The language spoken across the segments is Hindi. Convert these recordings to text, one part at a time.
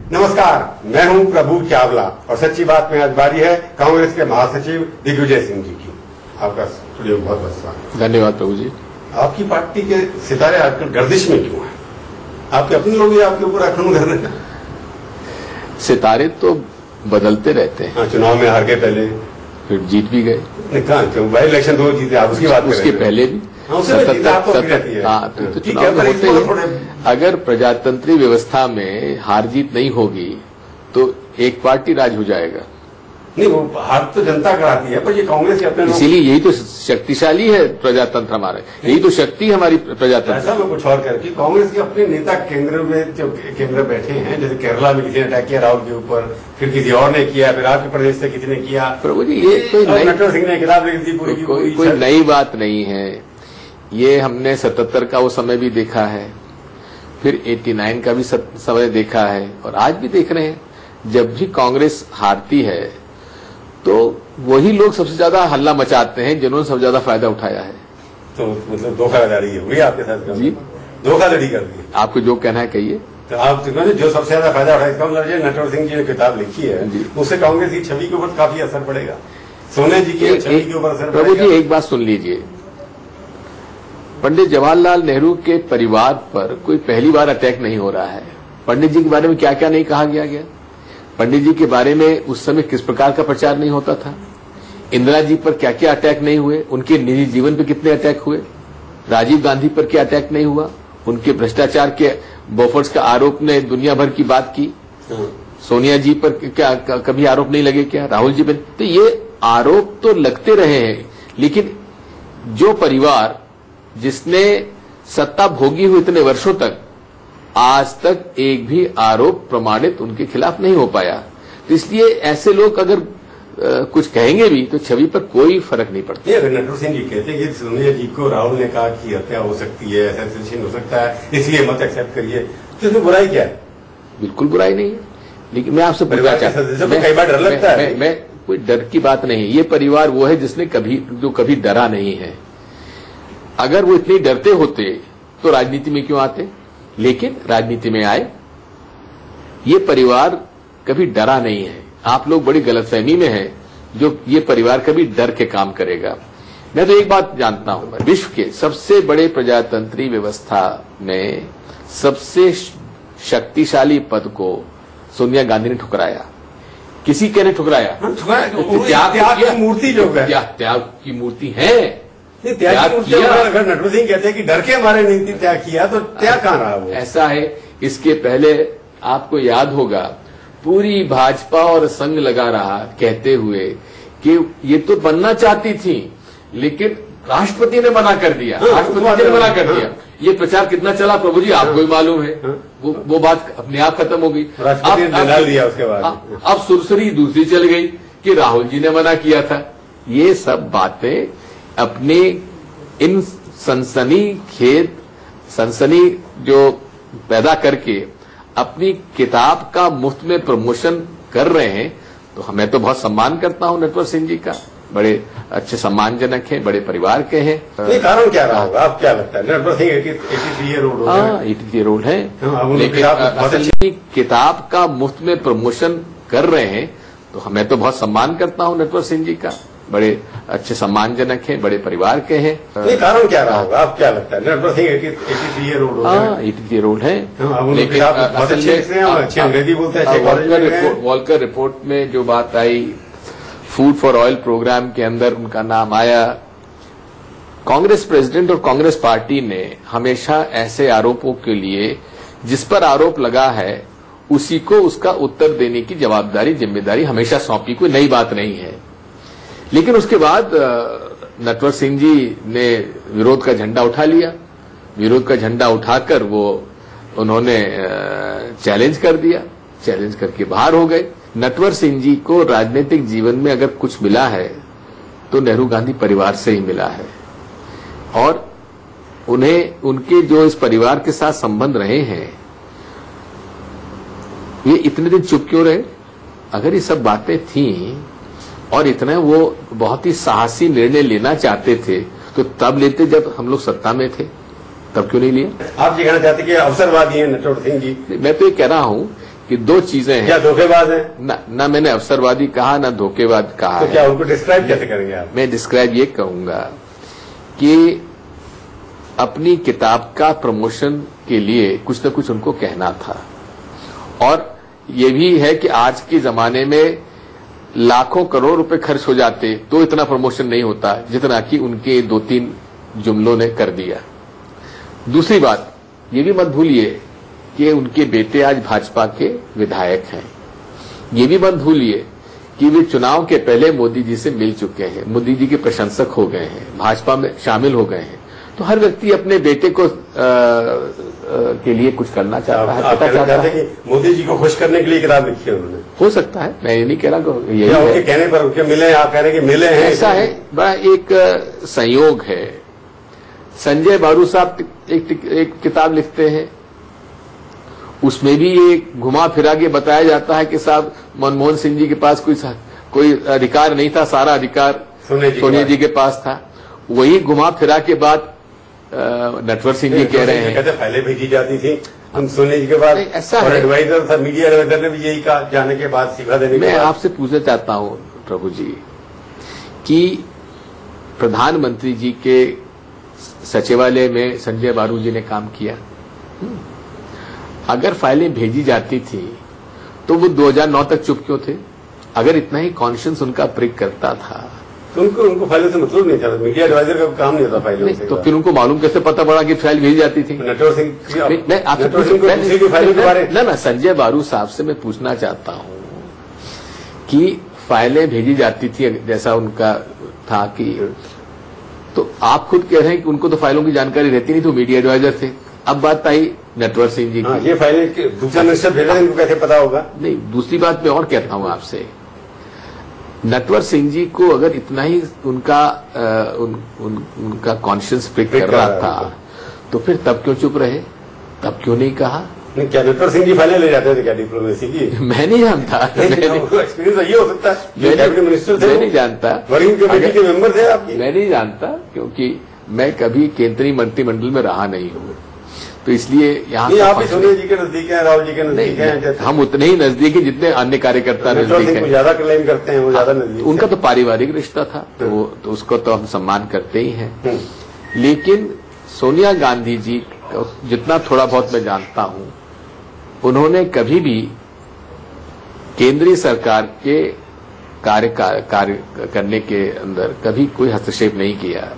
नमस्कार, मैं हूं प्रभु चावला और सच्ची बात में आज बारी है कांग्रेस के महासचिव दिग्विजय सिंह जी की। आपका स्टूडियो बहुत बहुत स्वागत। धन्यवाद प्रभु जी। आपकी पार्टी के सितारे आजकल गर्दिश में क्यों हैं? आपके अपने लोग ही आपके ऊपर आक्रमण कर रहे हैं। सितारे तो बदलते रहते हैं। हाँ, चुनाव में हार गए, पहले फिर जीत भी गए। क्यों बाई इलेक्शन 2 जीते, आप उसकी बात कर रहे हैं। उसके पहले भी तो चुनाव होते हैं। अगर प्रजातंत्री व्यवस्था में हार जीत नहीं होगी तो एक पार्टी राज हो जाएगा। नहीं, वो हार तो जनता कराती है, पर ये कांग्रेस के अपने, इसीलिए यही तो शक्तिशाली है प्रजातंत्र हमारा, यही तो शक्ति है हमारी प्रजातंत्र। ऐसा मैं कुछ और कर कि कांग्रेस के अपने नेता केंद्र में जो केंद्र बैठे हैं, जैसे केरला में किसी ने अटैक किया राहुल के ऊपर, फिर किसी और ने किया, फिर आपके प्रदेश से किसी ने किया। प्रभु जी, ये कोई नटवर सिंह ने किताब लिखी थी पूरी, कोई नई बात नहीं है। ये हमने 77 का वो समय भी देखा है, फिर 89 का भी समय देखा है, और आज भी देख रहे हैं। जब भी कांग्रेस हारती है तो वही लोग सबसे ज्यादा हल्ला मचाते हैं जिन्होंने सबसे ज्यादा फायदा उठाया है। तो मतलब धोखाधड़ी हुई आपके साथ जी, धोखाधड़ी कर दी। आपको जो कहना है कहिए। तो आप जो सबसे ज्यादा फायदा उठाया, इसका मतलब नटवर सिंह जी ने किताब लिखी है, उससे कांग्रेस की छवि के ऊपर काफी असर पड़ेगा, सोनिया जी की छवि के ऊपर असर पड़ेगा। प्रभु जी, एक बात सुन लीजिए। पंडित जवाहरलाल नेहरू के परिवार पर कोई पहली बार अटैक नहीं हो रहा है। पंडित जी के बारे में क्या क्या नहीं कहा गया। पंडित जी के बारे में उस समय किस प्रकार का प्रचार नहीं होता था। इंदिरा जी पर क्या क्या अटैक नहीं हुए, उनके निजी जीवन पर कितने अटैक हुए। राजीव गांधी पर क्या अटैक नहीं हुआ, उनके भ्रष्टाचार के बोफर्स का आरोप ने दुनिया भर की बात की। सोनिया जी पर क्या कभी आरोप नहीं लगे क्या, राहुल जी पर? तो ये आरोप तो लगते रहे हैं, लेकिन जो परिवार जिसने सत्ता भोगी हुई इतने वर्षों तक, आज तक एक भी आरोप प्रमाणित उनके खिलाफ नहीं हो पाया। तो इसलिए ऐसे लोग अगर कुछ कहेंगे भी तो छवि पर कोई फर्क नहीं पड़ता। अगर नटवर सिंह जी कहते हैं कि सोनिया जी को राहुल ने कहा कि हत्या हो सकती है, असैसिनेशन हो सकता है, इसलिए मत एक्सेप्ट करिए, तो इसमें बुराई क्या है? बिल्कुल बुराई नहीं है, लेकिन मैं आपसे पूछना चाहता हूं, कई बार डर लगता है। मैं कोई डर की बात नहीं। ये परिवार वो है जिसने कभी डरा नहीं है। अगर वो इतने डरते होते तो राजनीति में क्यों आते? लेकिन राजनीति में आए। ये परिवार कभी डरा नहीं है। आप लोग बड़ी गलतफहमी में हैं, जो ये परिवार कभी डर के काम करेगा। मैं तो एक बात जानता हूं, विश्व के सबसे बड़े प्रजातंत्री व्यवस्था में सबसे शक्तिशाली पद को सोनिया गांधी ने ठुकराया। किसी के ने ठुकराया? त्याग की मूर्ति जो है, त्याग की मूर्ति है। त्याग किया। अगर नटवर सिंह कहते हैं कि डर के हमारे नहीं त्याग किया, तो त्याग कहां रहा वो? ऐसा है, इसके पहले आपको याद होगा पूरी भाजपा और संघ लगा रहा कहते हुए कि ये तो बनना चाहती थी, लेकिन राष्ट्रपति ने मना कर दिया। राष्ट्रपति ने मना कर दिया। ये प्रचार कितना चला प्रभु जी, आपको ही मालूम है। वो बात अपने आप खत्म हो गई। दिया उसके बाद अब सुरसरी दूसरी चल गई कि राहुल जी ने मना किया था। ये सब बातें अपने इन सनसनी जो पैदा करके अपनी किताब का मुफ्त में प्रमोशन कर रहे हैं। तो मैं तो बहुत सम्मान करता हूं नटवर सिंह जी का, बड़े अच्छे सम्मानजनक हैं, बड़े परिवार के हैं। ये कारण क्या रहा होगा, आप क्या लगता है? नटवर सिंह 83 ईयर ओल्ड है। हाँ, 83 ईयर ओल्ड है, लेकिन किताब का मुफ्त में प्रमोशन कर रहे हैं। तो मैं तो बहुत सम्मान करता हूं नटवर सिंह जी का, बड़े अच्छे सम्मानजनक हैं, बड़े परिवार के हैं। ये कारण क्या रहा होगा, आप क्या लगता है? नटवर सिंह 83 ईयर ओल्ड है। हाँ, 83 ईयर ओल्ड है, लेकिन अंग्रेजी बोलते हैं। वॉलकर रिपोर्ट में जो बात आई, फूड फॉर ऑयल प्रोग्राम के अंदर उनका नाम आया। कांग्रेस प्रेसिडेंट और कांग्रेस पार्टी ने हमेशा ऐसे आरोपों के लिए, जिस पर आरोप लगा है उसी को उसका उत्तर देने की जवाबदारी, जिम्मेदारी हमेशा सौंपी। कोई नई बात नहीं है। लेकिन उसके बाद नटवर सिंह जी ने विरोध का झंडा उठा लिया। विरोध का झंडा उठाकर उन्होंने चैलेंज कर दिया, चैलेंज करके बाहर हो गए। नटवर सिंह जी को राजनीतिक जीवन में अगर कुछ मिला है तो नेहरू गांधी परिवार से ही मिला है, और उन्हें उनके जो इस परिवार के साथ संबंध रहे हैं, ये इतने दिन चुप क्यों रहे? अगर ये सब बातें थीं और इतना वो बहुत ही साहसी निर्णय लेना चाहते थे तो तब लेते जब हम लोग सत्ता में थे, तब क्यों नहीं लिया? आप ये कहना चाहते कि अवसरवादी हैं नटवर सिंह जी? मैं तो ये कह रहा हूं कि दो चीजें हैं। क्या धोखेबाज हैं? ना मैंने अवसरवादी कहा, ना धोखेबाज कहा। तो क्या उनको डिस्क्राइब कैसे करेंगे आप? मैं डिस्क्राइब ये कहूंगा कि अपनी किताब का प्रमोशन के लिए कुछ न कुछ उनको कहना था, और ये भी है कि आज के जमाने में लाखों करोड़ रुपए खर्च हो जाते तो इतना प्रमोशन नहीं होता जितना कि उनके 2-3 जुमलों ने कर दिया। दूसरी बात ये भी मत भूलिए कि उनके बेटे आज भाजपा के विधायक हैं। ये भी मत भूलिए कि वे चुनाव के पहले मोदी जी से मिल चुके हैं, मोदी जी के प्रशंसक हो गए हैं, भाजपा में शामिल हो गए हैं। तो हर व्यक्ति अपने बेटे को के लिए कुछ करना चाहता है, पता चाहता है कि मोदी जी को खुश करने के लिए किताब लिखी है उन्होंने। हो सकता है, मैं ये नहीं कह रहा कि यही उनके कहने पर उनके मिले, आप कह रहे हैं कि मिले हैं। ऐसा है, बड़ा एक संयोग है। संजय बारू साहब एक किताब लिखते हैं, उसमें भी ये घुमा फिरा के बताया जाता है कि साहब मनमोहन सिंह जी के पास कोई अधिकार नहीं था, सारा अधिकार सोनिया जी के पास था। वही घुमा फिरा के बाद नटवर सिंह जी कह रहे हैं कहते फाइलें भेजी जाती थी हम सोनिया जी के पास, ऐसा और है। एडवाइजर था, मीडिया एडवाइजर ने भी यही कहा जाने के बाद, सीखा देने के बाद। मैं आपसे पूछना चाहता हूं प्रभु जी कि प्रधानमंत्री जी के सचिवालय में संजय बारू जी ने काम किया। अगर फाइलें भेजी जाती थी तो वो 2009 तक चुप क्यों थे? अगर इतना ही कॉन्शियस उनका प्रिक करता था तो उनको फाइलों से मतलब नहीं था, मीडिया एडवाइजर का काम नहीं होता फाइलों से। तो फिर उनको मालूम कैसे पता पड़ा कि फाइल भेजी जाती थी? नटवर सिंह, मैं आपसे फाइलों के बारे ना संजय बारू साहब से मैं पूछना चाहता हूं कि फाइलें भेजी जाती थी जैसा उनका था कि, तो आप खुद कह रहे हैं कि उनको तो फाइलों की जानकारी रहती नहीं, तो मीडिया एडवाइजर थे। अब बात आई नटवर सिंह जी की। ये फाइलें दूसरा मिनिस्टर भेजा है, इनको कैसे पता होगा? नहीं, दूसरी बात मैं और कहता हूं आपसे, नटवर सिंह जी को अगर इतना ही उनका कॉन्शियस प्रिक कर रहा था तो फिर तब क्यों चुप रहे? तब क्यों नहीं कहा? नहीं, क्या नटवर सिंह जी फाइलें ले जाते थे क्या डिप्लोमेसी की? मैं नहीं जानता। एक्सपीरियंस ये हो सकता है, कैबिनेट मिनिस्टर थे, मैं नहीं जानता, वर्किंग कमेटी के मेंबर थे आपकी। मैं नहीं जानता क्योंकि मैं कभी केंद्रीय मंत्रिमंडल में रहा नहीं हूं, तो इसलिए यहाँ आप भी सोनिया जी के नजदीक हैं, राहुल जी के नजदीक हैं। हम उतने ही नजदीक हैं जितने अन्य कार्यकर्ता नजदीक हैं। ज्यादा क्लेम करते हैं, वो ज्यादा नजदीक। उनका तो पारिवारिक रिश्ता था, तो उसको तो हम सम्मान करते ही हैं। लेकिन सोनिया गांधी जी जितना थोड़ा बहुत मैं जानता हूं, उन्होंने कभी भी केंद्रीय सरकार के कार्य करने के अंदर कभी कोई हस्तक्षेप नहीं किया,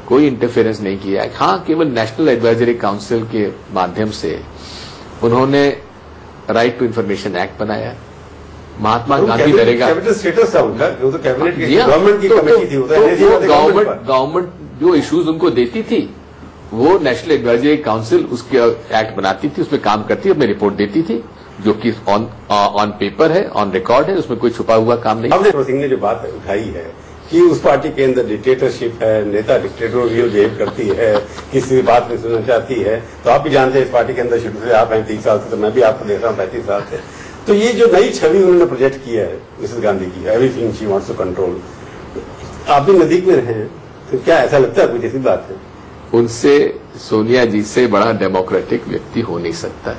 कोई इंटरफेरेंस नहीं किया। हाँ, केवल नेशनल एडवाइजरी काउंसिल के माध्यम से उन्होंने राइट टू इंफॉर्मेशन एक्ट बनाया। महात्मा गांधी डरेगा, कैबिनेट स्टेटस था उनका, वो तो कैबिनेट की गवर्नमेंट की कमेटी थी, गवर्नमेंट जो इश्यूज उनको देती थी वो नेशनल एडवाइजरी काउंसिल उसके एक्ट बनाती थी, उसमें काम करती, अपनी रिपोर्ट देती थी, जो कि ऑन पेपर है, ऑन रिकॉर्ड है, उसमें कोई छुपा हुआ काम नहीं। नटवर सिंह ने जो बात उठाई है कि उस पार्टी के अंदर डिक्टेटरशिप है, नेता डिक्टेटोरियल बिहेव करती है, किसी बात में सुनना चाहती है, तो आप भी जानते हैं इस पार्टी के अंदर शुरू से आप हैं 30 साल से, तो मैं भी आपको देख रहा हूँ 35 साल से। तो ये जो नई छवि उन्होंने प्रोजेक्ट किया है मिसेस गांधी की, everything she wants to control, आप भी नजदीक में रहे हैं, तो क्या ऐसा लगता है कोई ऐसी बात है? उनसे, सोनिया जी से बड़ा डेमोक्रेटिक व्यक्ति हो नहीं सकता।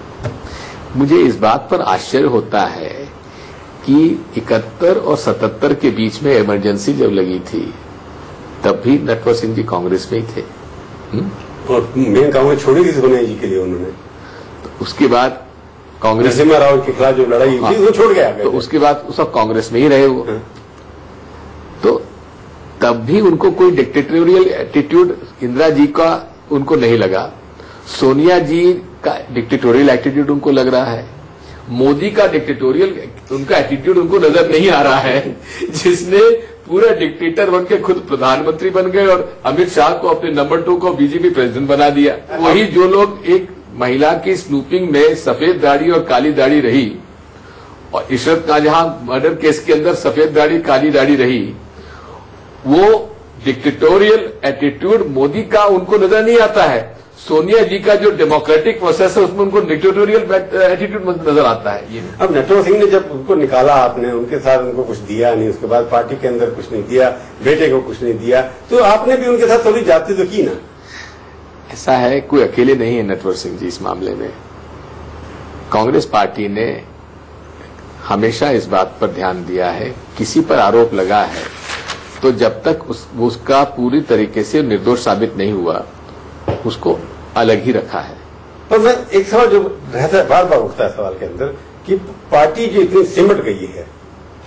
मुझे इस बात पर आश्चर्य होता है कि 71 और 77 के बीच में इमरजेंसी जब लगी थी तब भी नटवर सिंह जी कांग्रेस में ही थे। और मेन कांग्रेस छोड़ी थी सोनिया जी के लिए उन्होंने, तो उसके बाद कांग्रेस नरसिम्हा राव के खिलाफ जो लड़ाई थी वो छोड़ गया, तो उसके बाद सब कांग्रेस में ही रहे वो। तो तब भी उनको कोई डिक्टेटोरियल एटीट्यूड इंदिरा जी का उनको नहीं लगा, सोनिया जी का डिक्टेटोरियल एटीट्यूड उनको लग रहा है, मोदी का डिक्टेटोरियल उनका एटीट्यूड उनको नजर नहीं आ रहा है, जिसने पूरा डिक्टेटर बन के खुद प्रधानमंत्री बन गए और अमित शाह को अपने नंबर 2 को बीजेपी प्रेसिडेंट बना दिया। वही जो लोग एक महिला की स्नूपिंग में सफेद दाढ़ी और काली दाढ़ी रही, और इशरत जहां मर्डर केस के अंदर सफेद दाढ़ी काली दाढ़ी रही, वो डिक्टेटोरियल एटीट्यूड मोदी का उनको नजर नहीं आता है। सोनिया जी का जो डेमोक्रेटिक प्रोसेस है उसमें उनको डिक्टेटोरियल एटीट्यूड नजर आता है। ये अब नटवर सिंह ने जब उनको निकाला, आपने उनके साथ उनको कुछ दिया नहीं, उसके बाद पार्टी के अंदर कुछ नहीं दिया, बेटे को कुछ नहीं दिया, तो आपने भी उनके साथ थोड़ी जाती तो की ना? ऐसा है, कोई अकेले नहीं है नटवर सिंह जी इस मामले में। कांग्रेस पार्टी ने हमेशा इस बात पर ध्यान दिया है, किसी पर आरोप लगा है तो जब तक उसका पूरी तरीके से निर्दोष साबित नहीं हुआ उसको अलग ही रखा है। पर मैं एक सवाल जो रहता है, बार बार उठता है सवाल के अंदर, कि पार्टी जो इतनी सिमट गई है,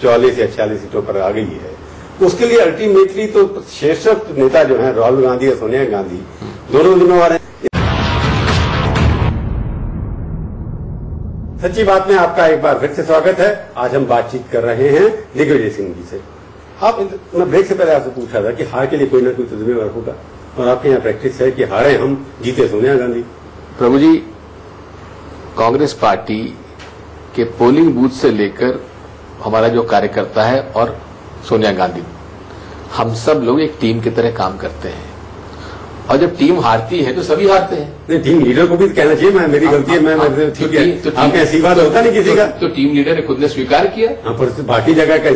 44 या 46 सीटों पर आ गई है, उसके लिए अल्टीमेटली तो शीर्षक नेता जो है राहुल गांधी या सोनिया गांधी दोनों जिम्मेवार हैं। सच्ची बात में आपका एक बार फिर से स्वागत है। आज हम बातचीत कर रहे हैं दिग्विजय सिंह जी से। मैं ब्रेक से पहले आपसे पूछा था कि हार के लिए कोई ना कोई तो जिम्मेवार होगा, और आपके यहाँ प्रैक्टिस है कि हारे हम, जीते सोनिया गांधी। प्रभु जी, कांग्रेस पार्टी के पोलिंग बूथ से लेकर हमारा जो कार्यकर्ता है और सोनिया गांधी, हम सब लोग एक टीम की तरह काम करते हैं, और जब टीम हारती है तो सभी हारते हैं। नहीं, टीम लीडर को भी कहना चाहिए मैं मेरी गलती है, मैं ठीक है, आपके ऐसी बात होता नहीं किसी का। तो टीम लीडर ने खुद ने स्वीकार किया, पर बाकी जगह का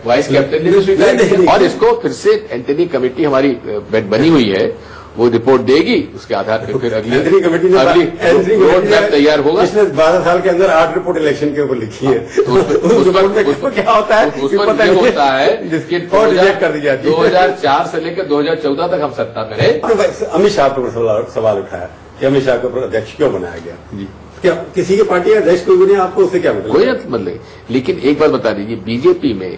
वाइस कैप्टन ने भी स्वीकार किया, और इसको फिर से एंटनी कमेटी हमारी बनी हुई है, वो रिपोर्ट देगी, उसके आधार पर फिर अगली रोड मैप तैयार होगा। पिछले 12 साल के अंदर 8 रिपोर्ट इलेक्शन के ऊपर लिखी है, तो उसमें क्या होता है, उसमें ये होता है जिसके रिजेक्ट कर दी जाती है। 2004 से लेकर 2014 तक हम सत्ता में रहे। अमित शाह पर सवाल उठाया कि अमित शाह को अध्यक्ष क्यों बनाया गया जी? क्या किसी की पार्टी का अध्यक्ष कोई नहीं, आपको उससे क्या मतलब? कोई मतलब, लेकिन एक बात बता दीजिए, बीजेपी में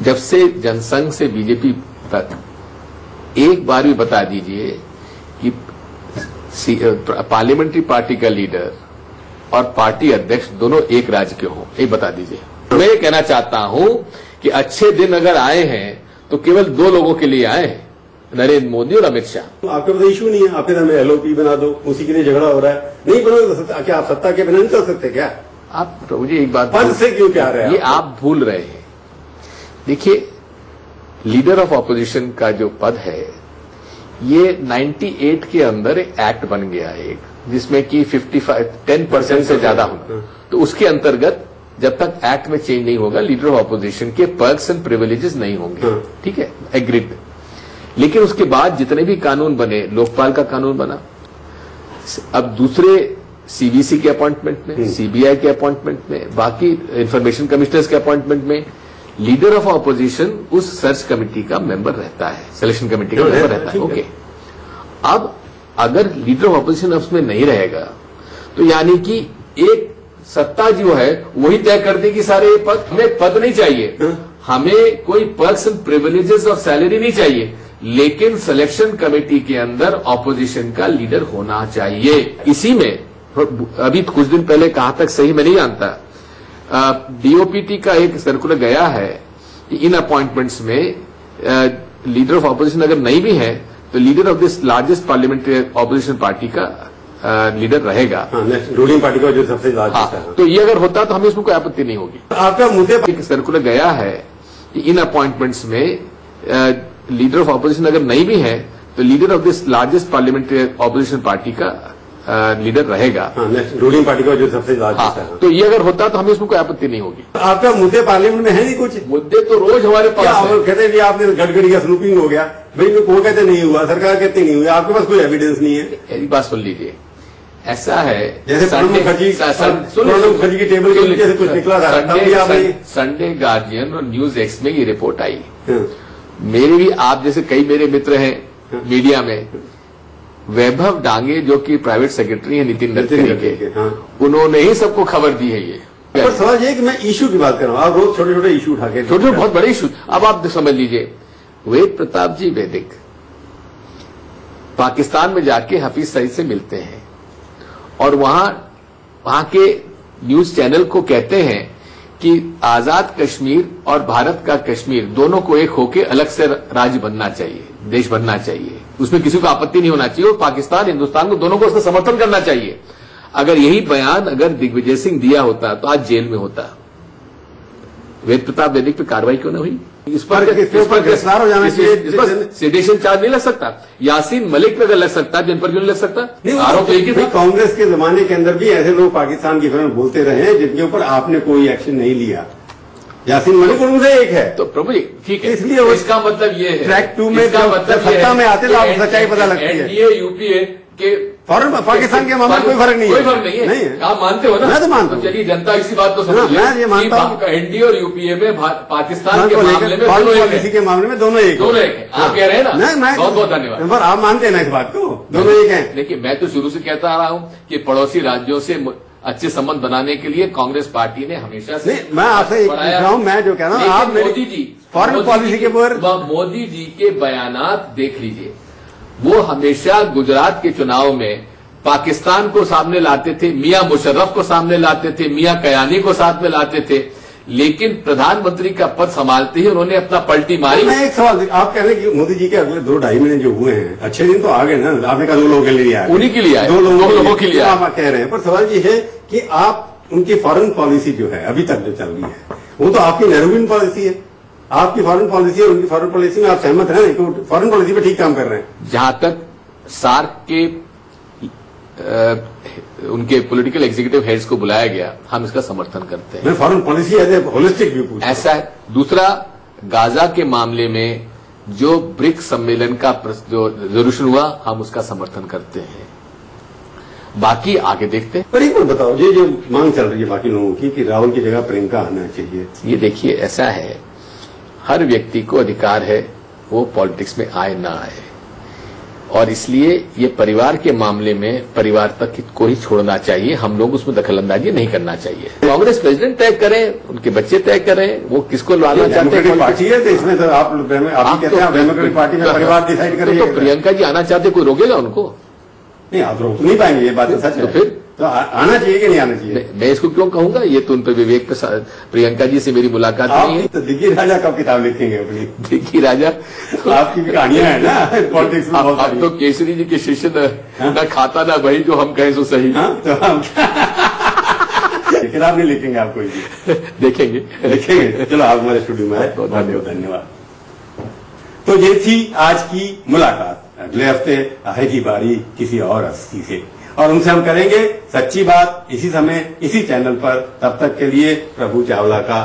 जब से जनसंघ से बीजेपी तक एक बार भी बता दीजिए कि पार्लियामेंट्री पार्टी का लीडर और पार्टी अध्यक्ष दोनों एक राज्य के हों, एक बता दीजिए। मैं ये कहना चाहता हूं कि अच्छे दिन अगर आए हैं तो केवल 2 लोगों के लिए आए हैं, नरेंद्र मोदी और अमित शाह। तो आपके पास इशू नहीं है, आपके नाम एलओपी बना दो, उसी के लिए झगड़ा हो रहा है। नहीं बनोगे तो क्या आप सत्ता के बिना नहीं चल सकते क्या? आप प्रभु जी एक बात, पद से क्यों प्यार है? ये आप भूल रहे हैं। देखिए, लीडर ऑफ ऑपोजिशन का जो पद है, ये 98 के अंदर एक एक्ट बन गया है, जिसमें कि 10% से ज्यादा होना, तो उसके अंतर्गत जब तक एक्ट में चेंज नहीं होगा, लीडर ऑफ ऑपोजिशन के पर्क्स एंड प्रिविलेजेस नहीं होंगे। ठीक है, एग्रीड। लेकिन उसके बाद जितने भी कानून बने, लोकपाल का कानून बना, अब दूसरे सीबीसी के अपॉइंटमेंट में, सीबीआई के अपॉइंटमेंट में, बाकी इंफॉर्मेशन कमिश्नर्स के अपॉइंटमेंट में लीडर ऑफ ऑपोजिशन उस सर्च कमेटी का मेंबर रहता है, सिलेक्शन कमेटी का मेंबर रहता है। ओके, अब अगर लीडर ऑफ ऑपोजिशन उसमें नहीं रहेगा तो यानी कि एक सत्ता जो है वही तय कर देगी सारे ये पद। हमें पद नहीं चाहिए, हमें कोई पर्क्स एंड प्रिविलेजेस और सैलरी नहीं चाहिए, लेकिन सिलेक्शन कमेटी के अंदर ऑपोजिशन का लीडर होना चाहिए। इसी में अभी कुछ दिन पहले कहां तक सही मैं नहीं जानता, डीओपीटी का एक सर्कुलर गया है कि इन अपॉइंटमेंट्स में लीडर ऑफ ऑपोजिशन अगर नहीं भी है तो leader of this largest parliamentary opposition party का लीडर रहेगा, रूलिंग पार्टी का जो सबसे लार्जेस्ट है। तो ये अगर होता तो हमें इसमें कोई आपत्ति नहीं होगी। आपका मुद्दे एक सर्कुलर गया है कि इन अपॉइंटमेंट्स में लीडर ऑफ ऑपोजिशन अगर नहीं भी है तो leader of this largest parliamentary opposition party का लीडर रहेगा, रूलिंग पार्टी का जो सबसे लार्जेस्ट है। तो ये अगर होता तो हमें इसमें कोई आपत्ति नहीं होगी। आपका मुद्दे पार्लियामेंट में है नहीं, कुछ मुद्दे तो रोज हमारे पास कहते हैं आपने गडकरी का स्नूपिंग हो गया, भाई वो कहते नहीं हुआ, सरकार कहते नहीं हुआ, आपके पास कोई एविडेंस नहीं है। एक बात सुन लीजिए, ऐसा है जैसे प्रणब मुखर्जी की टेबल के नीचे से कुछ निकला था, संडे गार्जियन और न्यूज एक्स में ये रिपोर्ट आई। मेरे भी, आप जैसे कई मेरे मित्र हैं मीडिया में, वैभव डांगे जो कि प्राइवेट सेक्रेटरी है नितिन गडकरी के, उन्होंने ही सबको खबर दी है। ये पर सवाल ये कि मैं इशू की बात कर रहा हूँ, आप रोज छोटे छोटे इशू उठा के, छोटे बहुत बड़े इशू। अब आप समझ लीजिए, वेद प्रताप जी वैदिक पाकिस्तान में जाके हफीज सईद से मिलते हैं और वहां के न्यूज चैनल को कहते हैं कि आजाद कश्मीर और भारत का कश्मीर दोनों को एक होके अलग से राज्य बनना चाहिए, देश बनना चाहिए, उसमें किसी को आपत्ति नहीं होना चाहिए, और पाकिस्तान हिंदुस्तान को दोनों को उसका समर्थन करना चाहिए। अगर यही बयान अगर दिग्विजय सिंह दिया होता तो आज जेल में होता। वेद प्रताप वैदिक पे कार्रवाई क्यों न हुई? इस पर गिरफ्तार हो जाना चाहिए, इस पर सेडेशन चार्ज नहीं लग सकता। यासीन मलिक पे अगर लग सकता है, जिन पर क्यों नहीं लग सकता? आरोप एक ही था। कांग्रेस के जमाने के अंदर भी ऐसे लोग पाकिस्तान की फिल्म बोलते रहे जिनके ऊपर आपने कोई एक्शन नहीं लिया। यासीन मलिक उनसे एक है। तो प्रभु जी ठीक है, इसलिए इसका मतलब ये है, ट्रैक 2 में सत्ता में आते तो आपको सच्चाई पता लगती है। एनडीए यूपीए के फॉरेन पाकिस्तान के मामले में कोई फर्क नहीं है। कोई फर्क नहीं है। नहीं है। आप मानते हो ना? मैं तो मानता हूं। चलिए जनता इसी बात को समझ ले। मैं ये मानता हूं। एनडीए और यूपीए में पाकिस्तान के मामले में फॉरेन दोनों एक पॉलिसी है। के मामले में दोनों एक दोनों एक है। आप कह रहे हैं ना? बहुत बहुत धन्यवाद। पर आप मानते हैं ना इस बात को, दोनों एक हैं। देखिए, मैं तो शुरू से कहता आ रहा हूं कि पड़ोसी राज्यों से अच्छे संबंध बनाने के लिए कांग्रेस पार्टी ने हमेशा से नहीं, मैं आपसे पूछ रहा हूं, मैं जो कह रहा हूं, आप मोदी जी फॉरेन पॉलिसी के ऊपर मोदी जी के बयानात देख लीजिए। वो हमेशा गुजरात के चुनाव में पाकिस्तान को सामने लाते थे, मियां मुशर्रफ को सामने लाते थे, मियां कयानी को साथ में लाते थे, लेकिन प्रधानमंत्री का पद संभालते ही उन्होंने अपना पलटी मारी। मैं एक सवाल, आप कह रहे हैं कि मोदी जी के अगले 2-2.5 महीने जो हुए हैं, अच्छे दिन तो आ गए ना, आपने कहा 2 लोगों के लिए आए, उन्हीं के लिए आए, 2 लोगों के लिए आप कह रहे हैं। पर सवाल ये है कि आप उनकी फॉरेन पॉलिसी जो है अभी तक जो चल रही है, वो तो आपकी नेहरूविन पॉलिसी है। आपकी फॉरेन पॉलिसी और उनकी फॉरेन पॉलिसी में आप सहमत हैं कि फॉरेन पॉलिसी पे ठीक काम कर रहे हैं? जहां तक सार्क के उनके पॉलिटिकल एग्जीक्यूटिव हेड्स को बुलाया गया, हम इसका समर्थन करते हैं। मैं foreign policy as a holistic view पूछ, ऐसा है। दूसरा, गाजा के मामले में जो ब्रिक्स सम्मेलन का जो रेजोल्यूशन हुआ, हम उसका समर्थन करते हैं। बाकी आगे देखते हैं। पर एक बार बताओ, ये जो मांग चल रही है बाकी लोगों की कि राहुल की जगह प्रियंका आना चाहिए, ये देखिए, ऐसा है, हर व्यक्ति को अधिकार है वो पॉलिटिक्स में आए ना आए, और इसलिए ये परिवार के मामले में परिवार तक को ही छोड़ना चाहिए। हम लोग उसमें दखलंदाजी नहीं करना चाहिए। कांग्रेस प्रेसिडेंट तय करें, उनके बच्चे तय करें, वो किसको लाना चाहते हैं। पार्टी है तो इसमें तो आप कहते हैं डेमोक्रेटिक पार्टी में परिवार डिसाइड करेंगे। तो प्रियंका जी आना चाहते, कोई रोकेगा उनको? नहीं, आप रोक नहीं पाएंगे, ये बात तो सच है। तो फिर तो आना चाहिए कि नहीं आना चाहिए? मैं इसको क्यों कहूंगा? ये तो उन पर विवेक पे प्रियंका जी से मेरी मुलाकात नहीं है। तो दिग्गी राजा कब किताब लिखेंगे अपनी? दिग्गी राजा आपकी भी कहानियां है ना पॉलिटिक्स में बहुत सारी। अब तो केसरी जी के शिष्य न खाता ना वही जो हम कहें सो सही। तो हम किताब नहीं लिखेंगे आप कोई भी? लिखेंगे। चलो, आप हमारे स्टूडियो में आए, बहुत बहुत धन्यवाद। तो ये थी आज की मुलाकात। अगले हफ्ते आएगी बारी किसी और हस्ती से, और उनसे हम करेंगे सच्ची बात इसी समय इसी चैनल पर। तब तक के लिए प्रभु चावला का